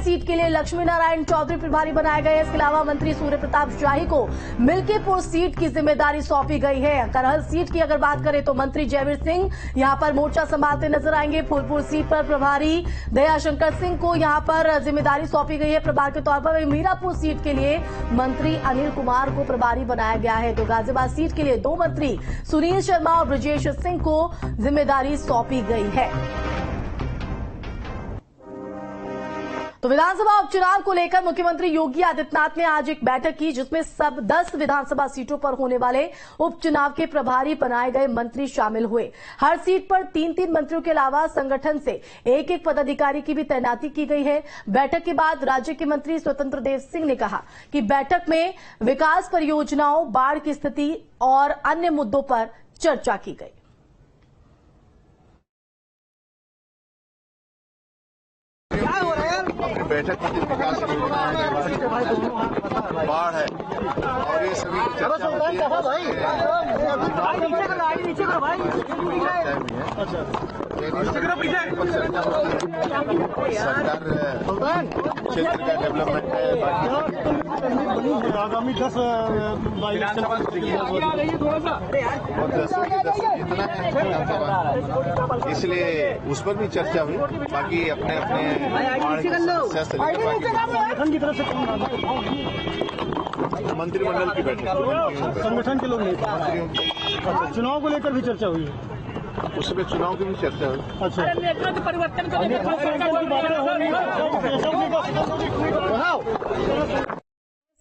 Seat के लिए लक्ष्मी नारायण चौधरी प्रभारी बनाए गए। इसके अलावा मंत्री सूर्य प्रताप शाही को मिल्कीपुर सीट की जिम्मेदारी सौंपी गई है। करहल सीट की अगर बात करें तो मंत्री जयवीर सिंह यहां पर मोर्चा संभालते नजर आएंगे। फूलपुर सीट पर प्रभारी दयाशंकर सिंह को यहां पर जिम्मेदारी सौंपी गई है प्रभार के तौर पर। वहीं मीरापुर सीट के लिए मंत्री अनिल कुमार को प्रभारी बनाया गया है। तो गाजियाबाद सीट के लिए 2 मंत्री सुनील शर्मा और ब्रजेश सिंह को जिम्मेदारी सौंपी गई है। तो विधानसभा उपचुनाव को लेकर मुख्यमंत्री योगी आदित्यनाथ ने आज एक बैठक की, जिसमें सब 10 विधानसभा सीटों पर होने वाले उपचुनाव के प्रभारी बनाए गए मंत्री शामिल हुए। हर सीट पर 3-3 मंत्रियों के अलावा संगठन से एक-एक पदाधिकारी की भी तैनाती की गई है। बैठक के बाद राज्य के मंत्री स्वतंत्र देव सिंह ने कहा कि बैठक में विकास परियोजनाओं, बाढ़ की स्थिति और अन्य मुद्दों पर चर्चा की गई। बैठक में विकास बाढ़ है और ये सभी चर्चा होती है। सरकार क्षेत्र का डेवलपमेंट है, आगामी 10 और 10 इतना है, इसलिए उस पर भी चर्चा हुई। बाकी अपने संगठन की तरफ से मंत्रिमंडल की बैठक, संगठन के लोग मंत्रियों की चुनाव को लेकर भी चर्चा हुई है। उसमें चुनाव की भी चर्चा हुई। अच्छा,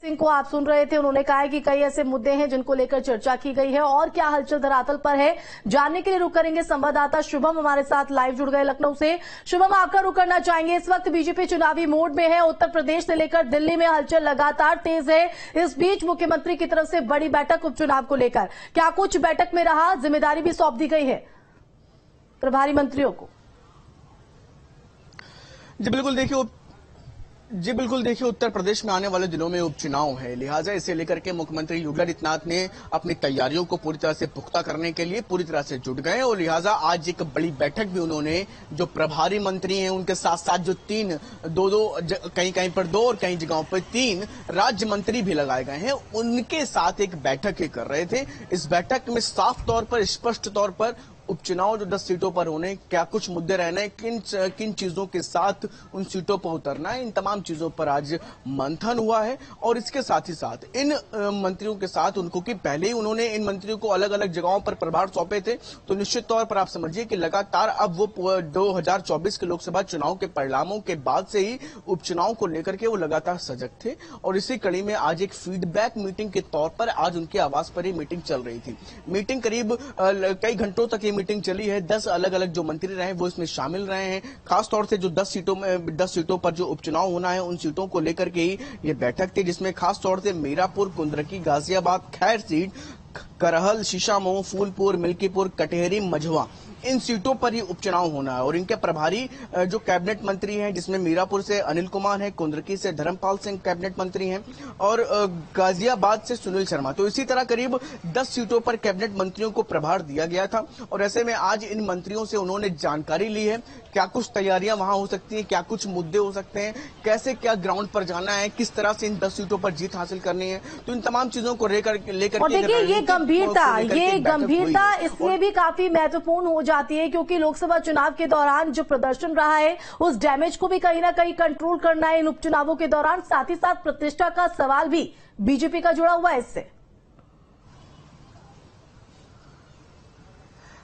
सिंह को आप सुन रहे थे, उन्होंने कहा है कि कई ऐसे मुद्दे हैं जिनको लेकर चर्चा की गई है और क्या हलचल धरातल पर है, जानने के लिए रुक करेंगे संवाददाता शुभम हमारे साथ लाइव जुड़ गए लखनऊ से। शुभम, आपका रुक करना चाहेंगे। इस वक्त बीजेपी चुनावी मोड में है, उत्तर प्रदेश से लेकर दिल्ली में हलचल लगातार तेज है। इस बीच मुख्यमंत्री की तरफ से बड़ी बैठक उपचुनाव को लेकर, क्या कुछ बैठक में रहा, जिम्मेदारी भी सौंप दी गई है प्रभारी मंत्रियों को? जी बिल्कुल देखिए, उत्तर प्रदेश में आने वाले दिनों में उपचुनाव है, लिहाजा इसे लेकर के मुख्यमंत्री योगी आदित्यनाथ ने अपनी तैयारियों को पूरी तरह से पुख्ता करने के लिए पूरी तरह से जुट गए और लिहाजा आज एक बड़ी बैठक भी उन्होंने जो प्रभारी मंत्री हैं उनके साथ साथ जो 3 कहीं कहीं पर 2 और कई जगहों पर 3 राज्य मंत्री भी लगाए गए हैं, उनके साथ एक बैठक कर रहे थे। इस बैठक में साफ तौर पर, स्पष्ट तौर पर उपचुनाव जो 10 सीटों पर होने, क्या कुछ मुद्दे रहने, किन चीजों के साथ उन सीटों पर उतरना है, इन तमाम चीजों पर आज मंथन हुआ है। और इसके साथ ही साथ इन मंत्रियों के साथ उनको कि पहले ही उन्होंने इन मंत्रियों को अलग अलग जगहों पर प्रभार सौंपे थे, तो निश्चित तौर पर आप समझिए कि लगातार अब वो 2024 के लोकसभा चुनाव के परिणामों के बाद से ही उपचुनाव को लेकर के वो लगातार सजग थे। और इसी कड़ी में आज एक फीडबैक मीटिंग के तौर पर आज उनके आवास पर ही मीटिंग चल रही थी। मीटिंग करीब कई घंटों तक मीटिंग चली है। 10 अलग अलग जो मंत्री रहे वो इसमें शामिल रहे हैं। खासतौर से जो 10 सीटों पर जो उपचुनाव होना है उन सीटों को लेकर के ही ये बैठक थी, जिसमें खासतौर से मीरापुर, कुंदरकी, गाजियाबाद, खैर सीट, करहल, शीशामऊ, फूलपुर, मिल्कीपुर, कटेहरी, मझवा, इन सीटों पर ही उपचुनाव होना है। और इनके प्रभारी जो कैबिनेट मंत्री हैं, जिसमें मीरापुर से अनिल कुमार हैं, कुंदरकी से धर्मपाल सिंह कैबिनेट मंत्री हैं और गाजियाबाद से सुनील शर्मा। तो इसी तरह करीब 10 सीटों पर कैबिनेट मंत्रियों को प्रभार दिया गया था। और ऐसे में आज इन मंत्रियों से उन्होंने जानकारी ली है, क्या कुछ तैयारियां वहां हो सकती हैं, क्या कुछ मुद्दे हो सकते हैं, कैसे क्या ग्राउंड पर जाना है, किस तरह से इन 10 सीटों पर जीत हासिल करनी है। तो इन तमाम चीजों को लेकर देखिए, ये गंभीरता इसलिए भी काफी महत्वपूर्ण हो जाती है क्योंकि लोकसभा चुनाव के दौरान जो प्रदर्शन रहा है उस डैमेज को भी कहीं ना कहीं कंट्रोल करना है इन उपचुनावों के दौरान। साथ ही साथ प्रतिष्ठा का सवाल भी बीजेपी का जुड़ा हुआ है इससे।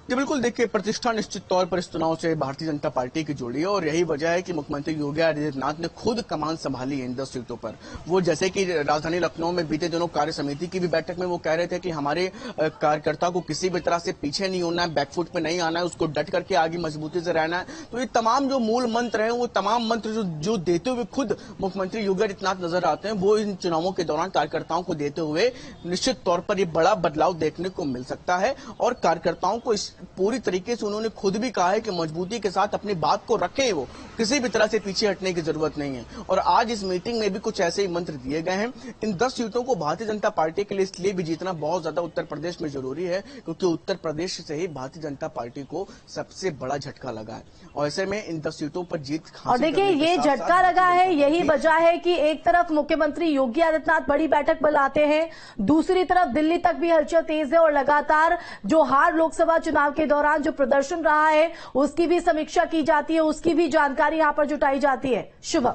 जी बिल्कुल देखिए, प्रतिष्ठा निश्चित तौर पर इस चुनाव से भारतीय जनता पार्टी की जुड़ी है और यही वजह है कि मुख्यमंत्री योगी आदित्यनाथ ने खुद कमान संभाली है इन 10 सीटों पर। वो जैसे कि राजधानी लखनऊ में बीते दिनों कार्य समिति की भी बैठक में वो कह रहे थे कि हमारे कार्यकर्ता को किसी भी तरह से पीछे नहीं होना है, बैकफुट पे नहीं आना है, उसको डट करके आगे मजबूती से रहना है। तो ये तमाम जो मूल मंत्र है, वो तमाम मंत्र जो देते हुए खुद मुख्यमंत्री योगी आदित्यनाथ नजर आते हैं, वो इन चुनावों के दौरान कार्यकर्ताओं को देते हुए निश्चित तौर पर ये बड़ा बदलाव देखने को मिल सकता है। और कार्यकर्ताओं को पूरी तरीके से उन्होंने खुद भी कहा है कि मजबूती के साथ अपनी बात को रखें, वो किसी भी तरह से पीछे हटने की जरूरत नहीं है। और आज इस मीटिंग में भी कुछ ऐसे ही मंत्र दिए गए हैं। इन 10 सीटों को भारतीय जनता पार्टी के लिए इसलिए भी जीतना बहुत ज्यादा उत्तर प्रदेश में जरूरी है क्योंकि उत्तर प्रदेश से ही भारतीय जनता पार्टी को सबसे बड़ा झटका लगा है और ऐसे में इन 10 सीटों पर जीत और देखिए ये झटका लगा है, यही वजह है कि एक तरफ मुख्यमंत्री योगी आदित्यनाथ बड़ी बैठक बुलाते हैं, दूसरी तरफ दिल्ली तक भी हलचल तेज है और लगातार जो हार लोकसभा चुनाव के दौरान जो प्रदर्शन रहा है उसकी भी समीक्षा की जाती है, उसकी भी जानकारी यहां पर जुटाई जाती है। शुभम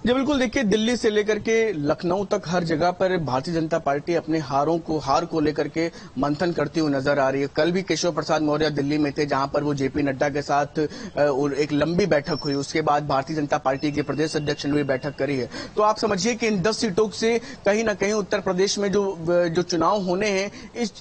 जी बिल्कुल, देखिए दिल्ली से लेकर के लखनऊ तक हर जगह पर भारतीय जनता पार्टी अपने हार को लेकर के मंथन करती हुई नजर आ रही है। कल भी केशव प्रसाद मौर्य दिल्ली में थे जहां पर वो जेपी नड्डा के साथ एक लंबी बैठक हुई। उसके बाद भारतीय जनता पार्टी के प्रदेश अध्यक्ष ने भी बैठक करी है। तो आप समझिए कि इन 10 सीटों से कहीं ना कहीं उत्तर प्रदेश में जो चुनाव होने हैं,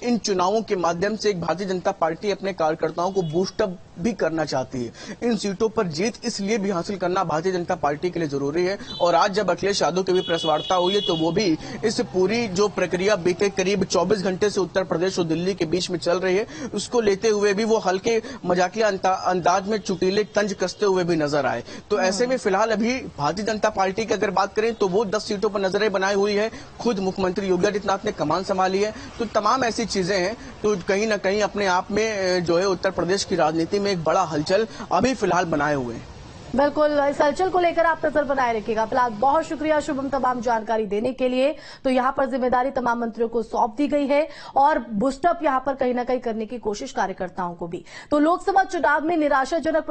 इन चुनावों के माध्यम से एक भारतीय जनता पार्टी अपने कार्यकर्ताओं को बूस्टअप भी करना चाहती है। इन सीटों पर जीत इसलिए भी हासिल करना भारतीय जनता पार्टी के लिए जरूरी है। और आज जब अखिलेश यादव की भी प्रेस वार्ता हुई है तो वो भी इस पूरी जो प्रक्रिया बीते करीब 24 घंटे से उत्तर प्रदेश और दिल्ली के बीच में चल रही है उसको लेते हुए भी वो हल्के मजाकिया अंदाज में चुटीले तंज कसते हुए भी नजर आए। तो ऐसे में फिलहाल अभी भारतीय जनता पार्टी की अगर बात करें तो वो 10 सीटों पर नजरें बनाई हुई है। खुद मुख्यमंत्री योगी आदित्यनाथ ने कमान संभाली है। तो तमाम ऐसी चीजें हैं तो कहीं ना कहीं अपने आप में जो है उत्तर प्रदेश की राजनीति में एक बड़ा हलचल अभी फिलहाल बनाए हुए हैं। बिल्कुल, इस हलचल को लेकर आप नजर बनाए रखिएगा। फिलहाल बहुत शुक्रिया शुभम तमाम जानकारी देने के लिए। तो यहां पर जिम्मेदारी तमाम मंत्रियों को सौंप दी गई है और बूस्टअप यहां पर कहीं ना कहीं करने की कोशिश कार्यकर्ताओं को भी। तो लोकसभा चुनाव में निराशाजनक